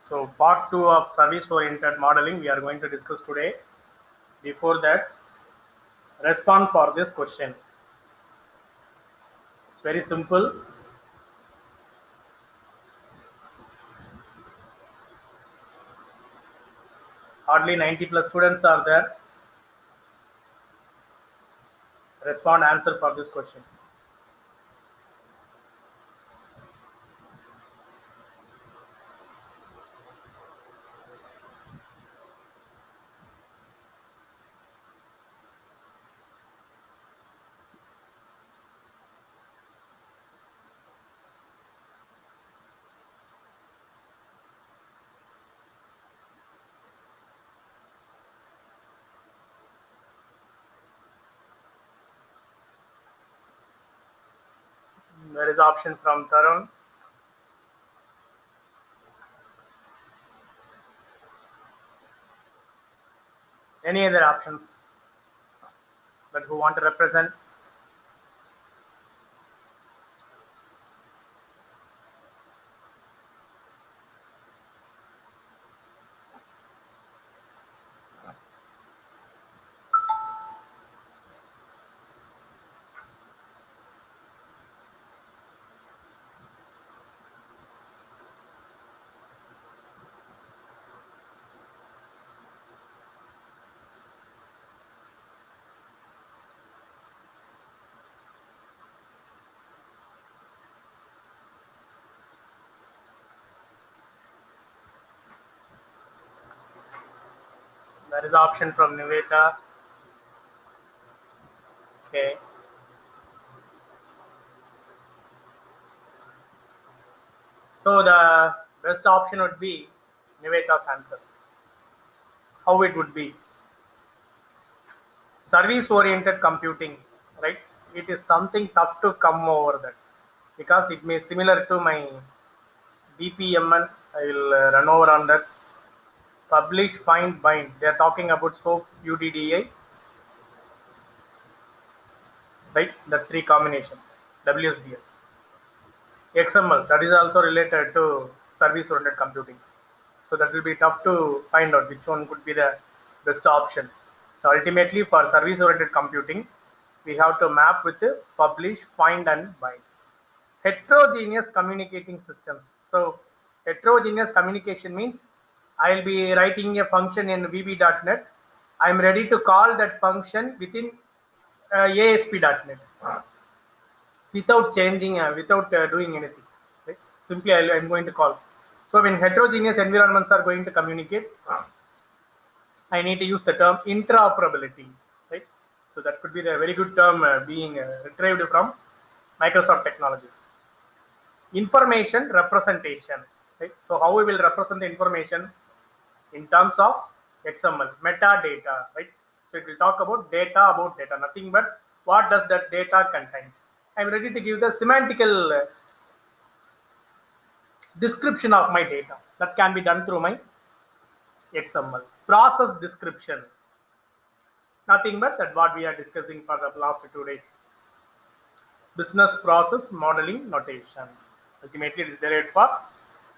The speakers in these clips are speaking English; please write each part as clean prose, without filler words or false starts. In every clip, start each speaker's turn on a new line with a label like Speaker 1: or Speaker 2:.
Speaker 1: So part 2 of service oriented modeling we are going to discuss today. Before that, respond for this question. It's very simple. Hardly 90 plus students are there. Respond answer for this question. There is option from Tarun. Any other options that who want to represent? There is option from Niveta. Okay. So the best option would be Niveta's answer. How it would be? Service oriented computing, right? It is something tough to come over that because it may similar to my DPMN. I will run over on that. Publish, find, bind. They are talking about SOAP UDDI, right? The three combination. WSDL. XML, that is also related to service oriented computing. So that will be tough to find out which one could be the best option. So ultimately for service oriented computing, we have to map with the publish, find and bind. Heterogeneous communicating systems. So heterogeneous communication means I'll be writing a function in VB.NET. I'm ready to call that function within ASP.NET without changing, without doing anything. Right? Simply I'm going to call. So when heterogeneous environments are going to communicate, I need to use the term interoperability. Right? So that could be the very good term being retrieved from Microsoft technologies. Information representation, right? So how we will represent the information in terms of XML metadata, right? So it will talk about data, nothing but what does that data contains. I'm ready to give the semantical description of my data that can be done through my XML. Process description, nothing but that what we are discussing for the last 2 days. Business process modeling notation. Ultimately, it is derived for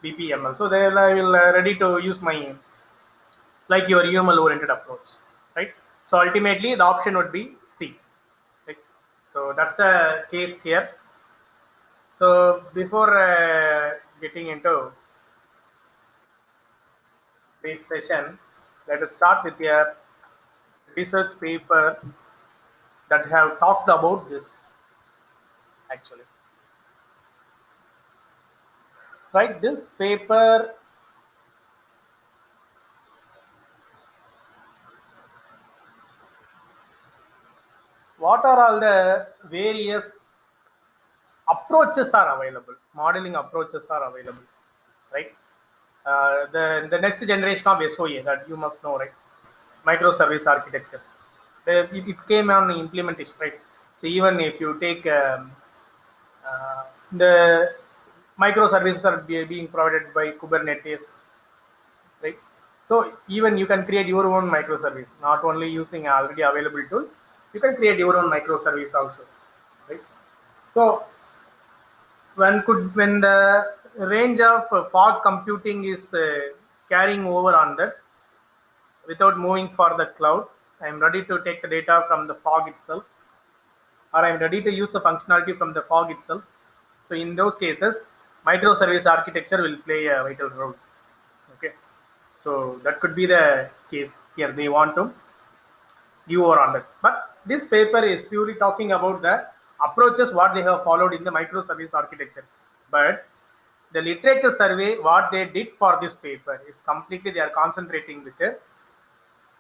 Speaker 1: BPML. So there I will ready to use my like your UML oriented approach, right? So ultimately, the option would be C. Right? So that's the case here. So before getting into this session, let us start with a research paper that have talked about this actually. Right, this paper what are all the various approaches are available, modeling approaches are available, right? The next generation of SOA that you must know, right? Microservice architecture. It came on implementation, right? So even if you take the microservices are being provided by Kubernetes, right? So even you can create your own microservice, not only using already available tool, you can create your own microservice also, right? So when the range of fog computing is carrying over on that without moving for the cloud, I am ready to take the data from the fog itself, or I am ready to use the functionality from the fog itself. So in those cases, microservice architecture will play a vital role. Okay, so that could be the case here. They want to give over on that. But this paper is purely talking about the approaches what they have followed in the microservice architecture. But the literature survey, what they did for this paper is completely they are concentrating with it.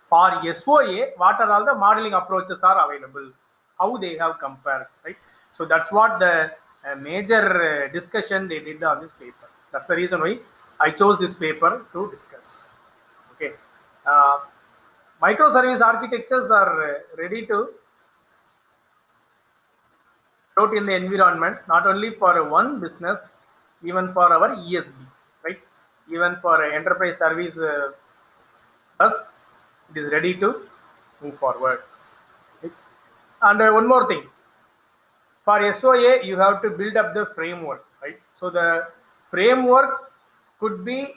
Speaker 1: For SOA, what are all the modeling approaches are available, how they have compared, right? So that's what the major discussion they did on this paper. That's the reason why I chose this paper to discuss. Okay, uh, microservice architectures are ready to float in the environment, not only for one business, even for our ESB, right? Even for enterprise service bus, it is ready to move forward. Right? And one more thing, for SOA, you have to build up the framework, right? So the framework could be,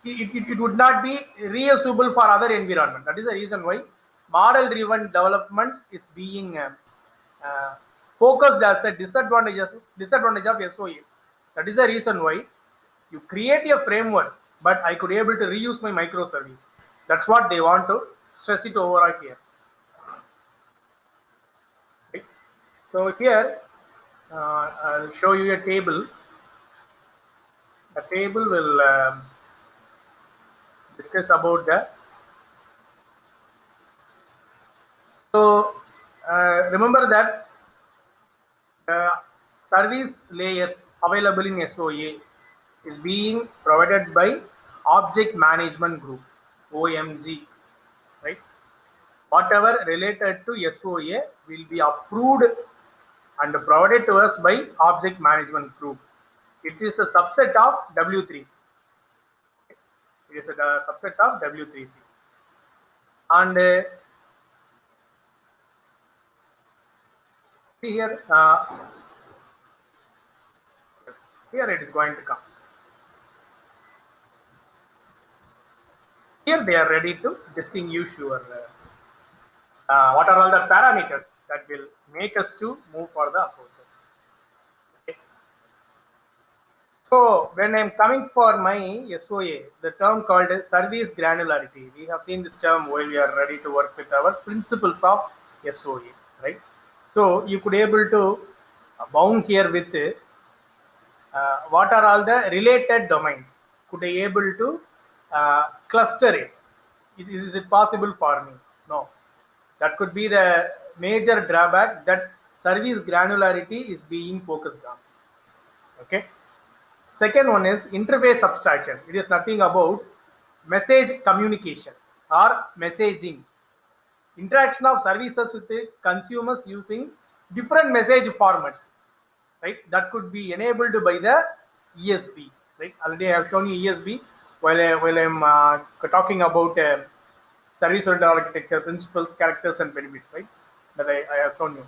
Speaker 1: it would not be reusable for other environment. That is the reason why model-driven development is being uh, focused as a disadvantage of SOA. That is the reason why you create a framework, but I could able to reuse my microservice. That's what they want to stress it over here. Right? So here, I'll show you a table. The table will discuss about the. So remember that the service layers available in SOA is being provided by Object Management Group, OMG, right? Whatever related to SOA will be approved and provided to us by Object Management Group. It is the subset of W3C. It is a subset of W3C. And see here, yes, here it is going to come. Here they are ready to distinguish your what are all the parameters that will make us to move for the approaches. Okay. So when I'm coming for my SOA, the term called service granularity, we have seen this term while we are ready to work with our principles of SOA, right? So you could able to bound here with what are all the related domains? Could I able to cluster it? Is it possible for me? No. That could be the major drawback that service granularity is being focused on. Okay. Second one is interface abstraction. It is nothing about message communication or messaging. Interaction of services with the consumers using different message formats, right? That could be enabled by the ESB, right? Already I have shown you ESB while I'm talking about service-oriented architecture principles, characters, and benefits, right? That I have shown you.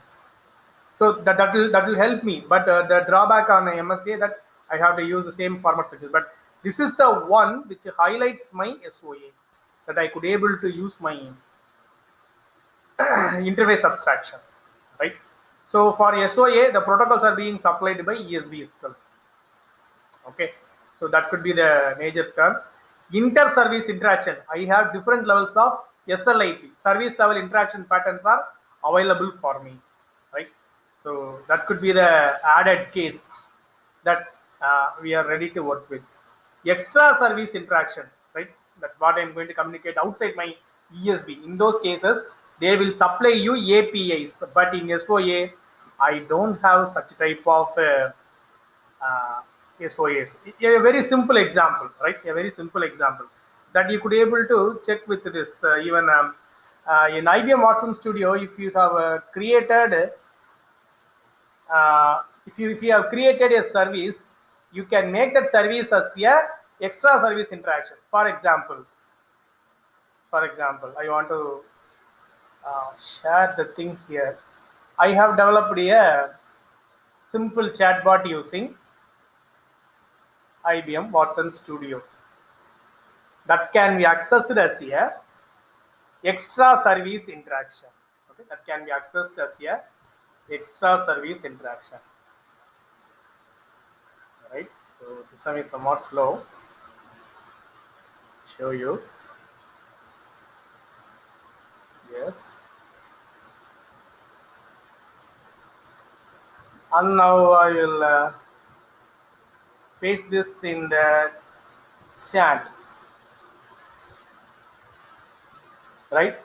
Speaker 1: So that will help me. But the drawback on MSA that I have to use the same format structures. But this is the one which highlights my SOA that I could able to use my interface abstraction, right? So for SOA, the protocols are being supplied by ESB itself. Okay, so that could be the major term. Inter-service interaction. I have different levels of SLIP. Service level interaction patterns are available for me, right? So that could be the added case that we are ready to work with. Extra service interaction, right? That what I'm going to communicate outside my ESB. In those cases, they will supply you APIs, but in SOA, I don't have such type of SOAs. A very simple example, right? A very simple example that you could able to check with this even in IBM Watson Studio. If you have created if you have created a service, you can make that service as a extra service interaction. For example, I want to share the thing here. I have developed a simple chatbot using IBM Watson Studio that can be accessed as a extra service interaction. Okay, that can be accessed as a extra service interaction. Right. So this one is somewhat slow. Show you. Yes. And now I will paste this in the chat. Right.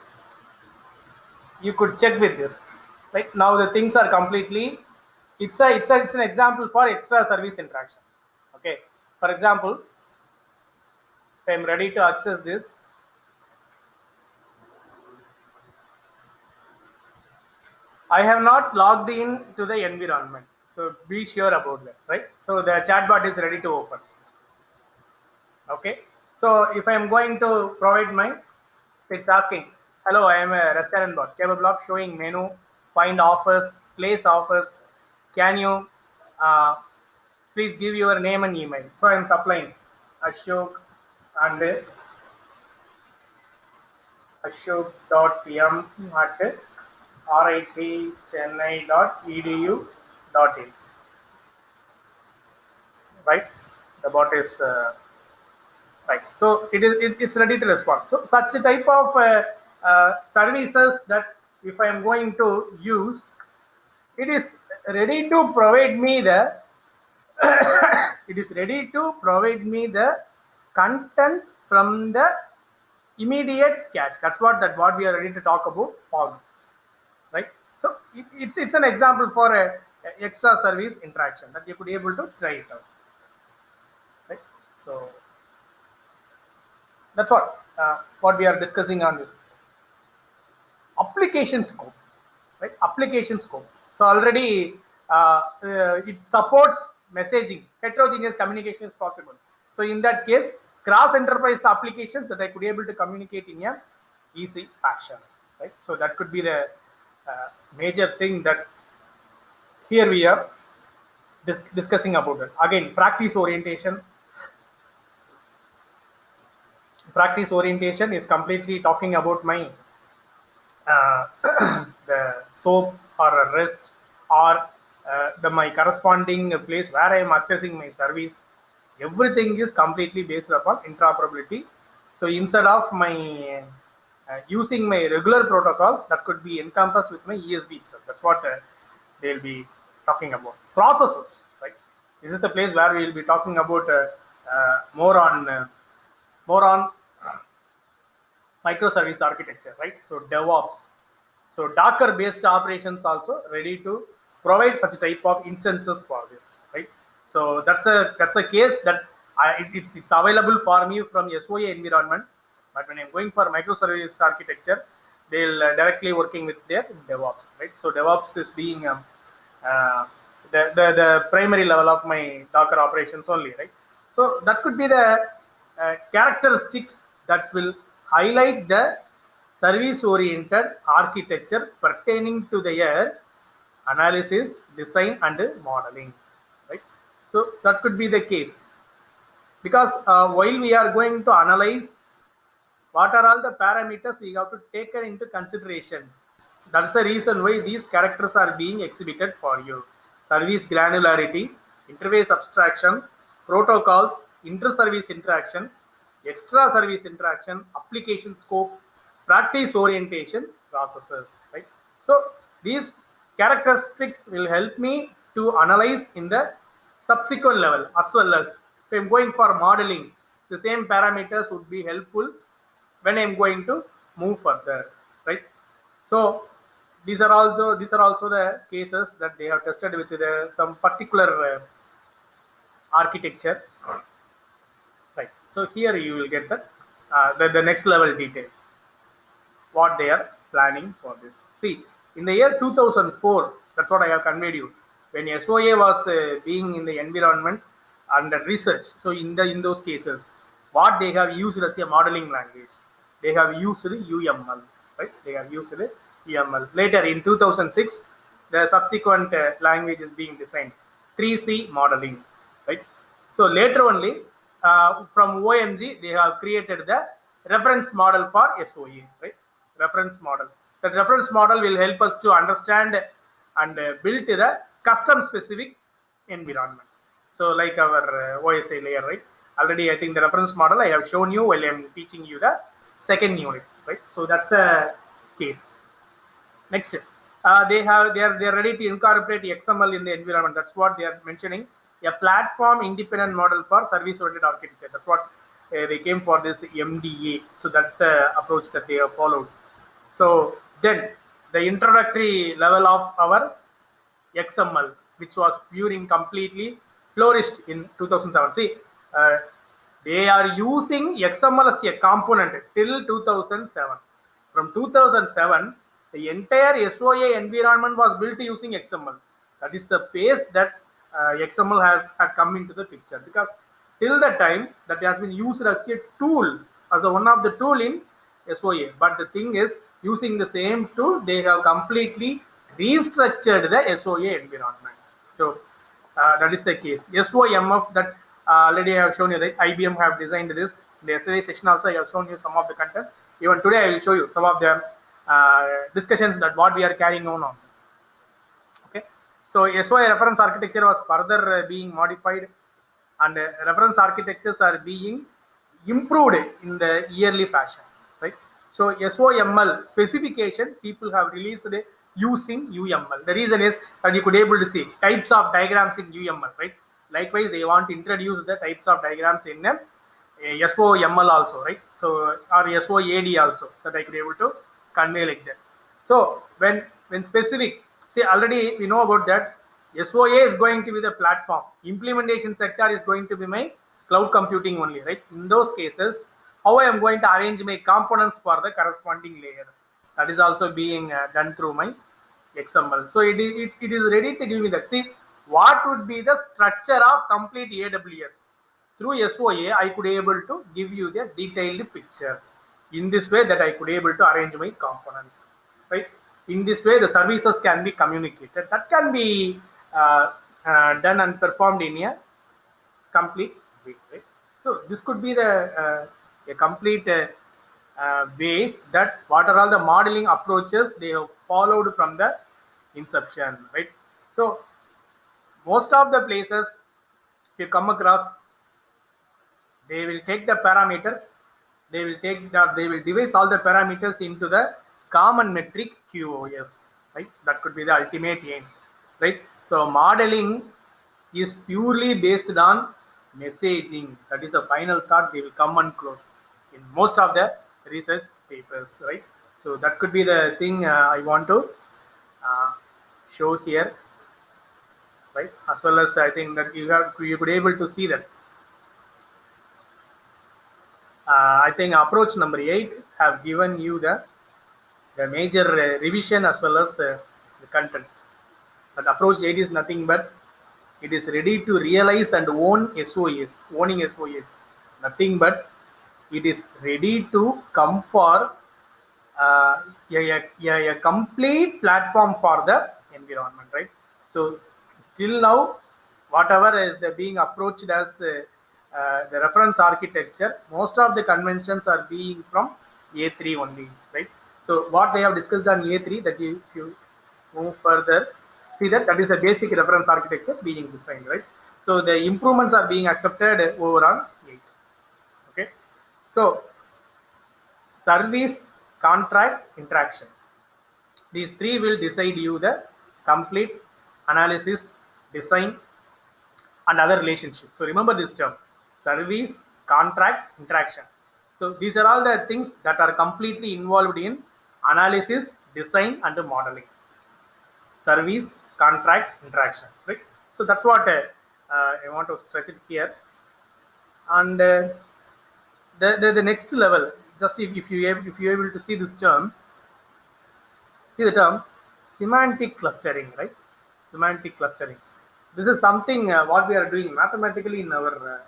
Speaker 1: You could check with this. Like now the things are completely. It's an example for extra service interaction. Okay. For example, if I'm ready to access this, I have not logged in to the environment. So be sure about that, right? So the chatbot is ready to open. Okay. So if I am going to provide my, so it's asking, hello, I am a restaurant bot capable of showing menu, find offers, place offers. Can you please give your name and email? So I am supplying Ashok and ashok.pm at ritchennai.edu.in. Right? The bot is right. So it's ready to respond. So such a type of services that if I am going to use, it is ready to provide me the it is ready to provide me the content from the immediate catch. That's what we are ready to talk about fog. Right. So it's an example for a extra service interaction that you could be able to try it out. Right. So that's what we are discussing on this application scope. Right. Application scope. So already it supports messaging. Heterogeneous communication is possible. So in that case, cross enterprise applications that I could be able to communicate in a easy fashion. Right. So that could be the major thing that here we are discussing about it. Again, practice orientation. Practice orientation is completely talking about my the SOAP or a REST or my corresponding place where I am accessing my service. Everything is completely based upon interoperability. So instead of my using my regular protocols, that could be encompassed with my ESB itself. That's what they'll be talking about. Processes, right? This is the place where we will be talking about more on microservice architecture, right? So DevOps. So Docker based operations also ready to provide such type of instances for this, right? So that's a case that it's available for me from SOA environment, but when I'm going for microservice architecture, they'll directly working with their DevOps, right? So DevOps is being the primary level of my Docker operations only, right? So that could be the characteristics that will highlight the service-oriented architecture pertaining to their analysis, design, and modeling. Right. So that could be the case because while we are going to analyze what are all the parameters we have to take into consideration. So that's the reason why these characters are being exhibited for you. Service granularity, interface abstraction, protocols, inter-service interaction, extra service interaction, application scope, practice orientation, processes. Right. So these characteristics will help me to analyze in the subsequent level as well as if I'm going for modeling, the same parameters would be helpful when I'm going to move further, right? So these are also the cases that they have tested with some particular architecture, right? So here you will get the next level detail, what they are planning for this. See, in the year 2004, that's what I have conveyed you. When SOA was being in the environment under research, so in those cases, what they have used as a modeling language, they have used UML, right? They have used UML. Later in 2006, the subsequent language is being designed. 3C modeling, right? So later only from OMG they have created the reference model for SOA, right? Reference model. That reference model will help us to understand and build the custom specific environment. So like our OSI layer, right? Already I think the reference model I have shown you while I am teaching you the second unit, right? So that's the case. Next, they are ready to incorporate XML in the environment. That's what they are mentioning. A platform independent model for service oriented architecture. That's what they came for this MDA. So that's the approach that they have followed. So then the introductory level of our XML, which was pure completely flourished in 2007. See, uh, they are using XML as a component till 2007. From 2007, the entire SOA environment was built using XML. That is the pace that XML had come into the picture, because till the time that has been used as a tool, as one of the tool in SOA. But the thing is, using the same tool, they have completely restructured the SOA environment. So that is the case. SOMF that already I have shown you, that IBM have designed this. In the yesterday session also I have shown you some of the contents. Even today I will show you some of the discussions that what we are carrying on. Okay, so SOA reference architecture was further being modified, and reference architectures are being improved in the yearly fashion, right? So SOML specification people have released using UML. The reason is that you could able to see types of diagrams in UML, right? Likewise, they want to introduce the types of diagrams in SOML also, right? So or SOAD also, that I could able to convey like that. So when specific, see already we know about that. SOA is going to be the platform. Implementation sector is going to be my cloud computing only, right? In those cases, how I am going to arrange my components for the corresponding layer, that is also being done through my XML. So it is ready to give me that. See, what would be the structure of complete AWS? Through SOA, I could able to give you the detailed picture. In this way that I could able to arrange my components, right? In this way, the services can be communicated. That can be done and performed in a complete way, right? So this could be the a complete ways that what are all the modeling approaches they have followed from the inception, right? So most of the places if you come across, they will take the parameter, they will devise all the parameters into the common metric QoS, right? That could be the ultimate aim, right? So modeling is purely based on messaging. That is the final thought they will come and close in most of the research papers, right? So that could be the thing I want to show here, right? As well as I think that you could able to see that. I think approach number 8 have given you the major revision as well as the content. But approach 8 is nothing but it is ready to realize and own SOAs, owning SOAs. Nothing but it is ready to come for a complete platform for the environment, right? So still now, whatever is being approached as the reference architecture, most of the conventions are being from A3 only, right? So what they have discussed on A3, that if you move further, see that is the basic reference architecture being designed, right? So the improvements are being accepted over on 8. Okay, so service, contract, interaction. These three will decide you the complete analysis, design, and other relationships. So remember this term: service, contract, interaction. So these are all the things that are completely involved in analysis, design, and modeling. Service, contract, interaction. Right. So that's what I want to stretch it here. And the next level, just if you able to see this term, see the term semantic clustering, right? Semantic clustering. This is something what we are doing mathematically in our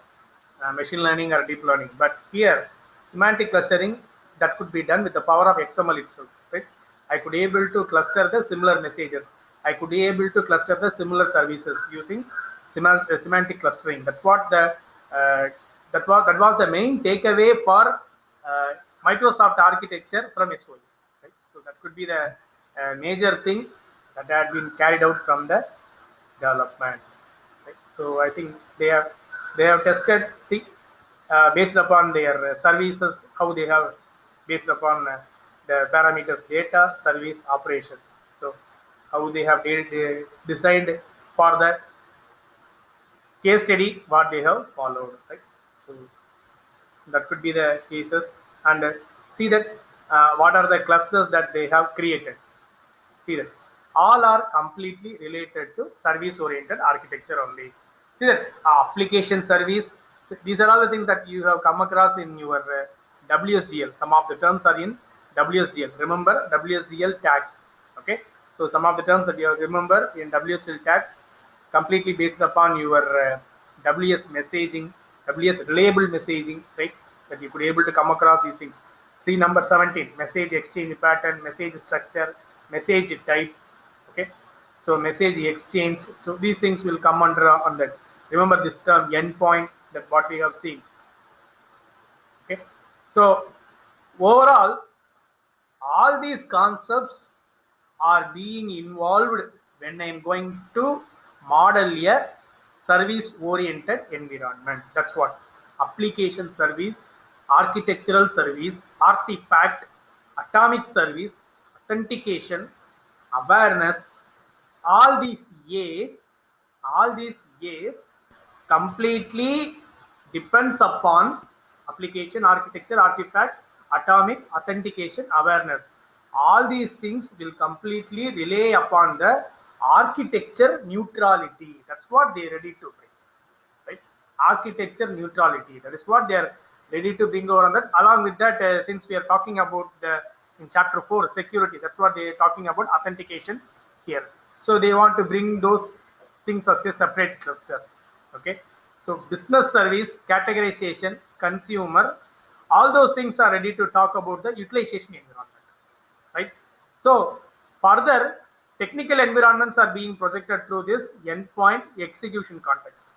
Speaker 1: machine learning or deep learning. But here, semantic clustering that could be done with the power of XML itself, right? I could able to cluster the similar messages. I could be able to cluster the similar services using semantic clustering. That's what the that was the main takeaway for uh, Microsoft architecture from SOE. Right? So that could be the major thing that had been carried out from the development. Right? So I think they have tested. See, based upon their services, how they have based upon the parameters data service operation. So how they have designed for the case study what they have followed, right? So that could be the cases, and see that what are the clusters that they have created. See that all are completely related to service oriented architecture only. See that application service, these are all the things that you have come across in your WSDL. Some of the terms are in WSDL. Remember WSDL tags. Okay, so some of the terms that you have remember in WSDL tags completely based upon your WS messaging, WS reliable messaging, right? That you could able to come across these things. See number 17, message exchange pattern, message structure, message type. Okay, so message exchange. So these things will come under on that. Remember this term endpoint, that what we have seen. Okay, so overall, all these concepts are being involved when I am going to model a service oriented environment. That's what application service, architectural service, artifact, atomic service, authentication, awareness, all these A's, all these A's completely depends upon application, architecture, artifact, atomic, authentication, awareness. All these things will completely rely upon the architecture neutrality. That's what they are ready to bring, right? Architecture neutrality. That is what they are ready to bring over on that. Along with that, since we are talking about the in chapter 4 security, that's what they are talking about authentication here. So they want to bring those things as a separate cluster. Okay. So business service, categorization, consumer, all those things are ready to talk about the utilization environment, right? So further, technical environments are being projected through this endpoint execution context.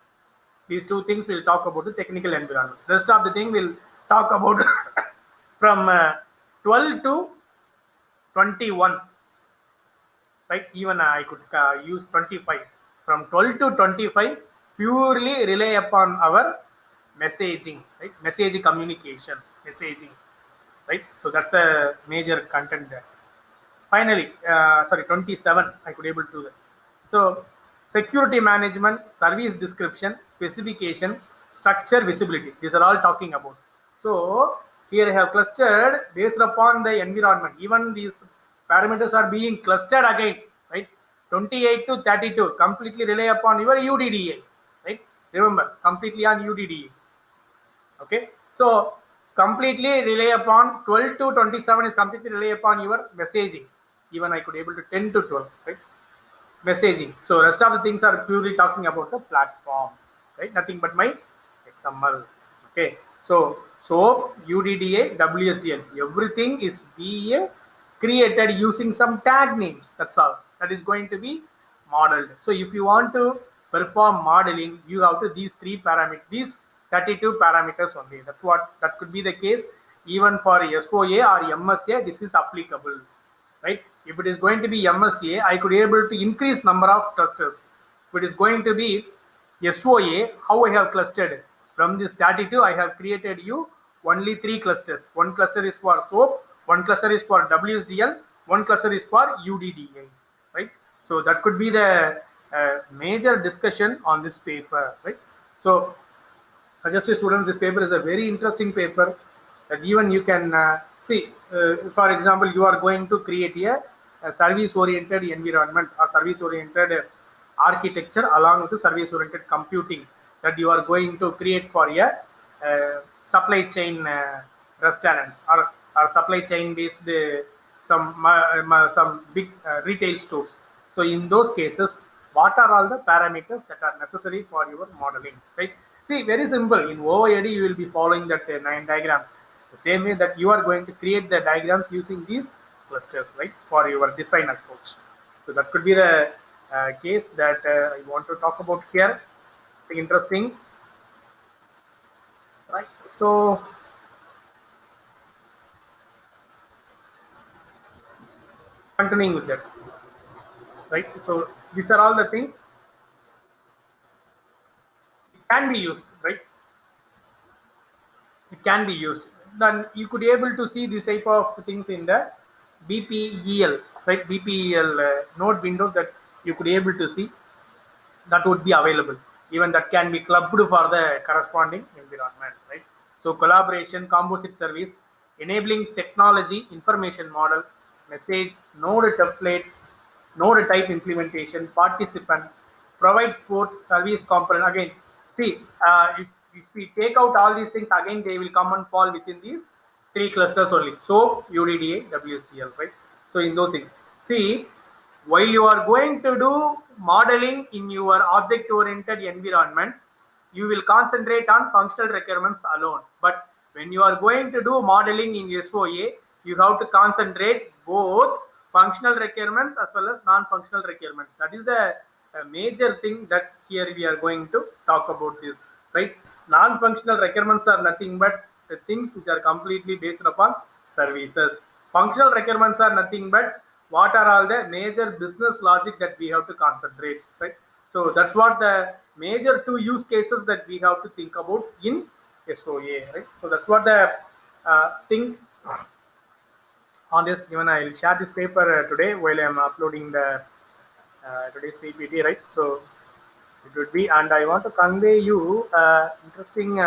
Speaker 1: These two things we'll talk about the technical environment. Rest of the thing we'll talk about from 12 to 21, right? Even I could use 25. From 12 to 25 purely rely upon our messaging, right? Message communication, messaging, right? So that's the major content there. Finally, sorry, 27 I could able to do that. So security management, service description, specification, structure, visibility, these are all talking about. So here I have clustered based upon the environment. Even these parameters are being clustered again, right? 28 to 32 completely rely upon your UDDA, right? Remember, completely on UDDA. Okay, so completely rely upon 12 to 27 is completely rely upon your messaging. Even I could able to 10 to 12, right? Messaging. So rest of the things are purely talking about the platform, right? Nothing but my XML. Okay, so UDDA, WSDL, everything is being created using some tag names. That's all. That is going to be modeled. So if you want to perform modeling, you have to these three parameters, these 32 parameters only. That's what that could be the case. Even for SOA or MSA, this is applicable, right? If it is going to be MSA, I could be able to increase number of clusters. If it is going to be SOA, how I have clustered from this 32, I have created you only 3 clusters. One cluster is for SOAP, one cluster is for WSDL, one cluster is for UDDA, right? So that could be the major discussion on this paper, right? So suggest to students this paper is a very interesting paper that even you can see. For example, you are going to create a service oriented environment or service oriented architecture along with the service oriented computing that you are going to create for a supply chain restaurants or supply chain based some big retail stores. So in those cases, what are all the parameters that are necessary for your modeling, right? See, very simple. In OOAD, you will be following that 9 diagrams. The same way that you are going to create the diagrams using these clusters, right, for your design approach. So that could be the case that I want to talk about here. Something interesting, right? So continuing with that, right? So these are all the things can be used, right? It can be used. Then you could able to see this type of things in the BPEL, right? BPEL node windows that you could able to see, that would be available. Even that can be clubbed for the corresponding environment, right? So collaboration, composite service, enabling technology, information model, message, node template, node type implementation, participant, provide port, service component. Again, see, if we take out all these things, again they will come and fall within these three clusters only. So UDDA, WSDL, right? So in those things, see, while you are going to do modeling in your object oriented environment, you will concentrate on functional requirements alone. But when you are going to do modeling in SOA, you have to concentrate both functional requirements as well as non-functional requirements. That is the major thing that here we are going to talk about this, right? Non-functional requirements are nothing but the things which are completely based upon services. Functional requirements are nothing but what are all the major business logic that we have to concentrate, right? So that's what the major two use cases that we have to think about in SOA, right? So that's what the thing on this. Even I will share this paper today while I am uploading the today's PPT, right? So it would be, and I want to convey you interesting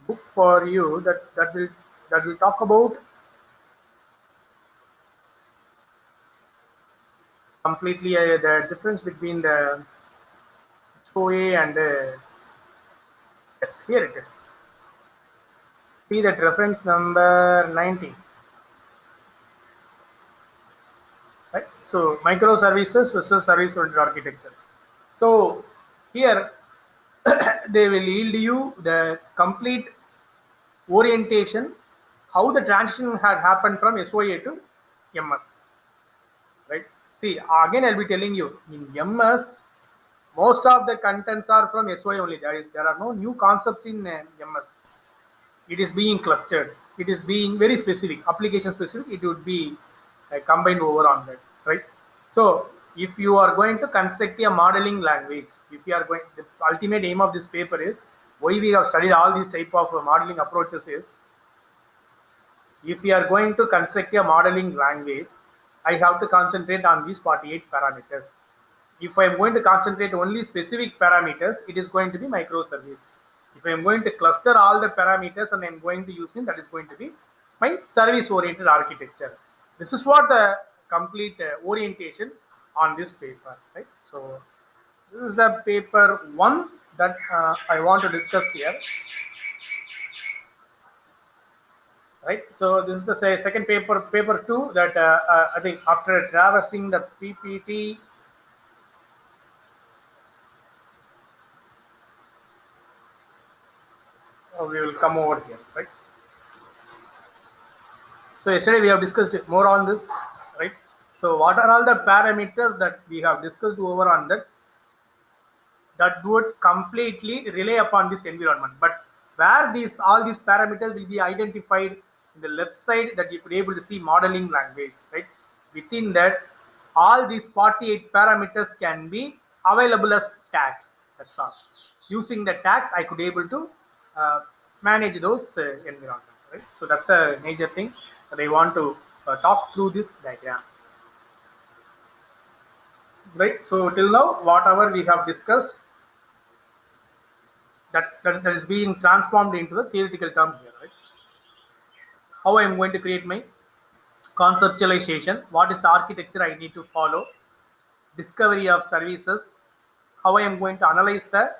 Speaker 1: book for you that will talk about completely the difference between the SOA and yes, here it is. See that reference number 19, right? So microservices versus service-oriented architecture. So here they will yield you the complete orientation, how the transition had happened from SOA to MS, right? See, again I'll be telling you, in MS, most of the contents are from SOA only. There are no new concepts in MS. It is being clustered. It is being very specific, application specific. It would be combined over on that, right? So if you are going to construct a modeling language, if you are going, the ultimate aim of this paper is, why we have studied all these type of modeling approaches is, if you are going to construct a modeling language, I have to concentrate on these 48 parameters. If I am going to concentrate only specific parameters, it is going to be microservice. If I am going to cluster all the parameters and I am going to use them, that is going to be my service-oriented architecture. This is what the complete orientation on this paper, right? So this is the paper 1 that I want to discuss here, right? So this is the second paper, paper 2, that I think after traversing the PPT, we will come over here, right? So yesterday we have discussed more on this, right? So what are all the parameters that we have discussed over on that would completely rely upon this environment? But where these all these parameters will be identified in the left side, that you could able to see modeling language, right? Within that, all these 48 parameters can be available as tags. That's all. Using the tags, I could able to manage those environment, right? So that's the major thing that I want to talk through this diagram, right? So till now, whatever we have discussed, that is being transformed into the theoretical term here, right? How I am going to create my conceptualization, what is the architecture I need to follow, discovery of services, how I am going to analyze the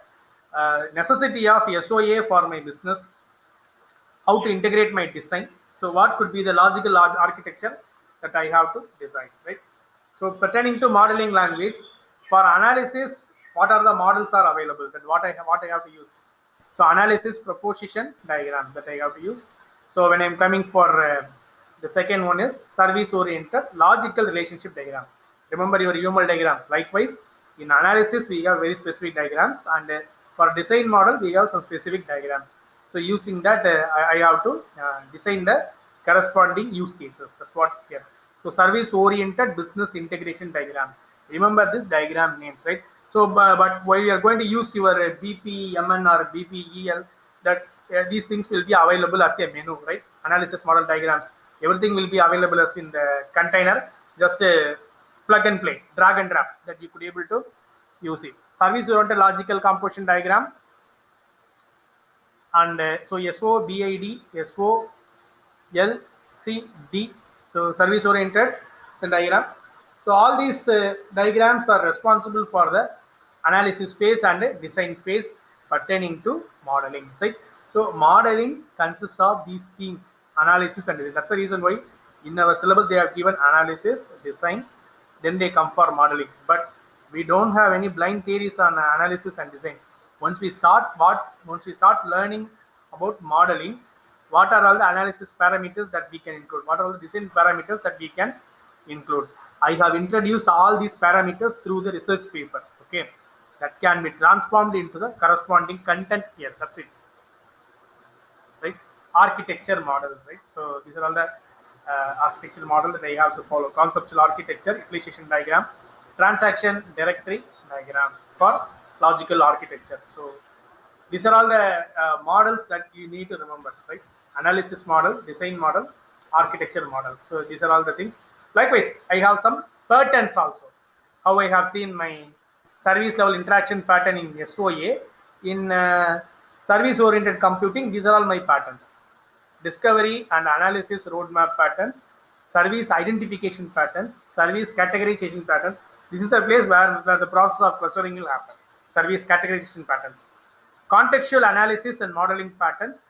Speaker 1: necessity of SOA for my business, how to integrate my design. So what could be the logical architecture that I have to design, right? So pertaining to modeling language, for analysis, what are the models are available, that what I have to use. So analysis proposition diagram that I have to use. So when I'm coming for The second one is service-oriented logical relationship diagram. Remember your UML diagrams. Likewise, in analysis, we have very specific diagrams, and for design model, we have some specific diagrams. So using that, I have to design the corresponding use cases. That's what here. So service-oriented business integration diagram. Remember this diagram names, right? So, but while you are going to use your BPMN or BPEL, that these things will be available as a menu, right? Analysis model diagrams, everything will be available as in the container. Just plug and play, drag and drop, that you could able to use it. Service oriented logical composition diagram, and so SOBID, SOLCD, so service oriented diagram. So all these diagrams are responsible for the analysis phase and design phase pertaining to modeling, right? So modeling consists of these things: analysis and design. That's the reason why in our syllabus they have given analysis, design, then they come for modeling. But we don't have any blind theories on analysis and design. Once we start learning about modeling, what are all the analysis parameters that we can include? What are all the design parameters that we can include? I have introduced all these parameters through the research paper. Okay, that can be transformed into the corresponding content here. That's it, right? Architecture model, right? So these are all the architecture model that I have to follow: conceptual architecture, utilization diagram, transaction directory diagram for logical architecture. So these are all the models that you need to remember, right? Analysis model, design model, architecture model. So these are all the things. Likewise, I have some patterns also. How I have seen my service level interaction pattern in SOA. In service-oriented computing, these are all my patterns: discovery and analysis roadmap patterns, service identification patterns, service categorization patterns. This is the place where the process of clustering will happen. Service categorization patterns, contextual analysis and modeling patterns,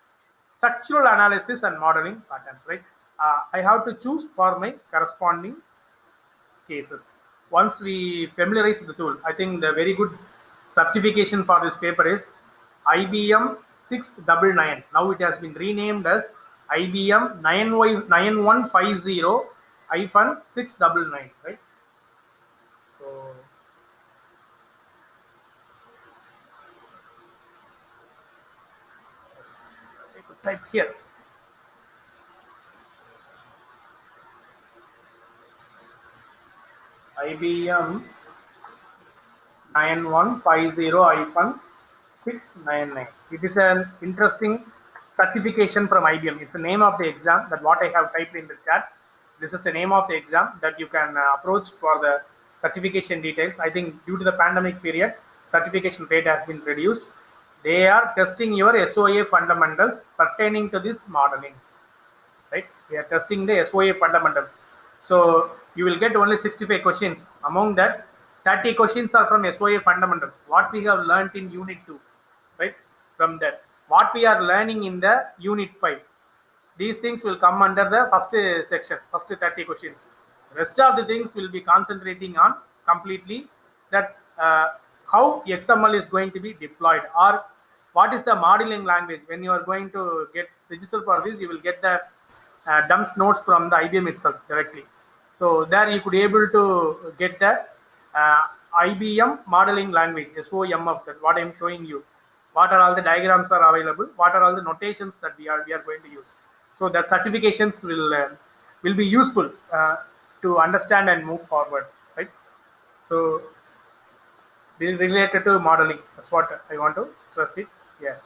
Speaker 1: structural analysis and modeling patterns, right? I have to choose for my corresponding cases. Once we familiarize with the tool, I think the very good certification for this paper is IBM 699. Now it has been renamed as IBM 9150-699, right? So yes, I could type here. IBM 9150-699. It is an interesting certification from IBM. It's the name of the exam that what I have typed in the chat. This is the name of the exam that you can approach for the certification details. I think due to the pandemic period, certification rate has been reduced. They are testing your SOA fundamentals pertaining to this modeling, right? We are testing the SOA fundamentals. So you will get only 65 questions. Among that, 30 questions are from SOA fundamentals, what we have learned in unit 2, right? From that, what we are learning in the unit 5, these things will come under the first section, first 30 questions. Rest of the things will be concentrating on completely that how XML is going to be deployed, or what is the modeling language. When you are going to get registered for this, you will get the dumps notes from the IBM itself directly. So there you could able to get the IBM modeling language, SOMF, that what I am showing you. What are all the diagrams are available? What are all the notations that we are going to use? So that certifications will be useful to understand and move forward, right? So this is related to modeling. That's what I want to stress it. Yeah.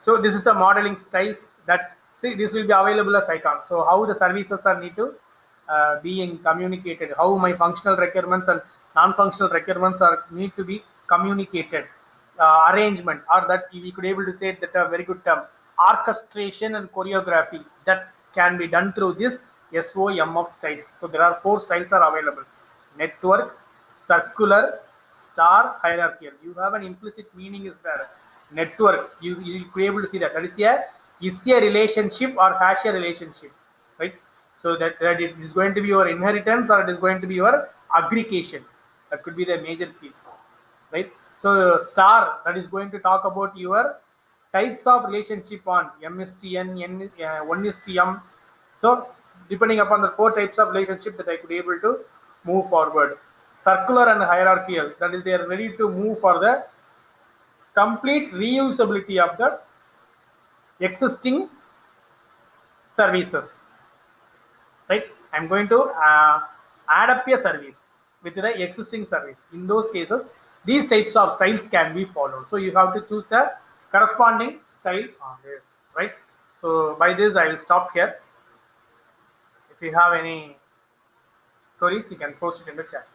Speaker 1: So this is the modeling styles that, see, this will be available as icon. So how the services are need to being communicated, how my functional requirements and non-functional requirements are need to be communicated, arrangement, or that we could able to say that a very good term, orchestration and choreography, that can be done through this SOMF styles. So there are 4 styles are available: network, circular, star, hierarchical. You have an implicit meaning is there. Network, you could able to see that is a relationship or hash a relationship, right? So that it is going to be your inheritance or it is going to be your aggregation. That could be the major piece, right? So star, that is going to talk about your types of relationship on MSTN, 1:M. So depending upon the 4 types of relationship that I could able to move forward. Circular and hierarchical, that is they are ready to move for the complete reusability of the existing services. Right? I'm going to add up a service with the existing service. In those cases, these types of styles can be followed. So you have to choose the corresponding style on this, right? So by this, I will stop here. If you have any queries, you can post it in the chat.